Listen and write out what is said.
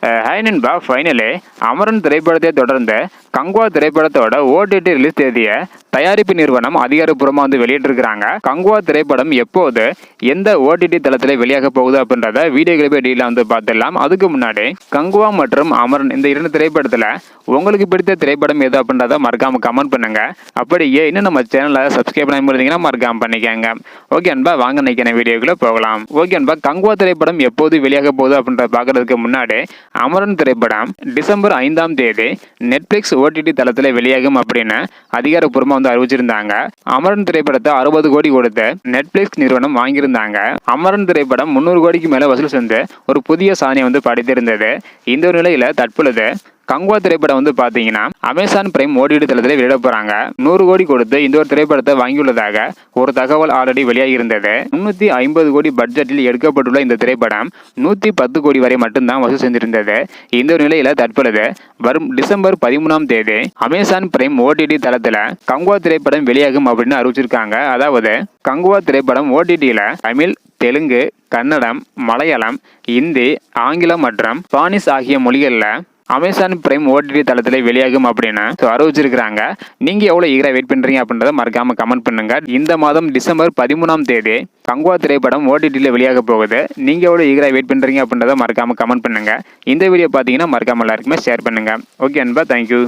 Hi நண்பா, finally Amaran திரைப்படத்தை தொடர்ந்து கங்குவா திரைப்படத்தோட ஓடிடி ரிலீஸ் தேதியை தயாரிப்பு நிறுவனம் அதிகாரப்பூர்வமாக வந்து வெளியிட்டிருக்கிறாங்க. கங்குவா திரைப்படம் எப்போது எந்த ஓடிடி தளத்தில் வெளியாக போகுது அப்படின்றத வீடியோ கிளிப்பை டீலாக வந்து பார்த்துடலாம். அதுக்கு முன்னாடி கங்குவா மற்றும் அமரன் இந்த இரண்டு திரைப்படத்தில் உங்களுக்கு பிடித்த திரைப்படம் எது அப்படின்றத மறக்காம கமெண்ட் பண்ணுங்க. அப்படியே இன்னும் நம்ம சேனலை சப்ஸ்கிரைப் பண்ணி இருந்தீங்கன்னா மறக்காம பண்ணிக்கோங்க. ஓகே அன்பா, வாங்க நினைக்கிற வீடியோக்குள்ள போகலாம். ஓகே அன்பா, கங்குவா திரைப்படம் எப்போது வெளியாக போகுது அப்படின்றத பார்க்கறதுக்கு முன்னாடி அமரன் திரைப்படம் டிசம்பர் 5ஆம் தேதி நெட்ஃபிளிக்ஸ் ஓடிடி தளத்தில் வெளியாகும் அப்படின்னு அதிகாரப்பூர்வமாக வந்து அறிவிச்சிருந்தாங்க. அமரன் திரைப்படத்தை 60 கோடி கொடுத்து நெட்ஃபிளிக்ஸ் நிறுவனம் வாங்கியிருந்தாங்க. அமரன் திரைப்படம் 300 கோடிக்கு மேல வசூல் செஞ்சு ஒரு புதிய சாதனையை வந்து படைத்திருந்தது. இந்த ஒரு நிலையில தற்பொழுது கங்குவா திரைப்படம் வந்து பாத்தீங்கன்னா அமேசான் பிரைம் ஓடிடி தளத்தில் வெளியிட போறாங்க. 100 கோடி கொடுத்து இந்த ஒரு திரைப்படத்தை வாங்கியுள்ளதாக ஒரு தகவல் ஆல்ரெடி வெளியாகி இருந்தது. 350 கோடி பட்ஜெட்டில் எடுக்கப்பட்டுள்ள இந்த திரைப்படம் 110 கோடி வரை மட்டும்தான் வசூல் செஞ்சிருந்தது. இந்த ஒரு நிலையில தற்பொழுது வரும் டிசம்பர் 13ஆம் தேதி அமேசான் பிரைம் ஓடிடி தளத்துல கங்குவா திரைப்படம் வெளியாகும் அப்படின்னு அறிவிச்சிருக்காங்க. அதாவது கங்குவா திரைப்படம் ஓடிடியில தமிழ், தெலுங்கு, கன்னடம், மலையாளம், இந்தி, ஆங்கிலம் மற்றும் ஸ்பானிஷ் ஆகிய மொழிகள்ல அமேசான் பிரைம் ஓடிடி தளத்தில் வெளியாகும் அப்படின்னு அறிவிச்சிருக்கிறாங்க. நீங்க எவ்வளவு ஈகரா வெயிட் பண்றீங்க அப்படின்றத மறக்காம கமெண்ட் பண்ணுங்க. இந்த மாதம் டிசம்பர் 13ஆம் தேதி கங்குவா திரைப்படம் ஓடிடியில் வெளியாக போகுது. நீங்க எவ்வளவு ஈகரா வெயிட் பண்றீங்க அப்படின்றத மறக்காம கமெண்ட் பண்ணுங்க. இந்த வீடியோ பாத்தீங்கன்னா மறக்காம எல்லாருக்குமே ஷேர் பண்ணுங்க. ஓகே அன்பா, தேங்க்யூ.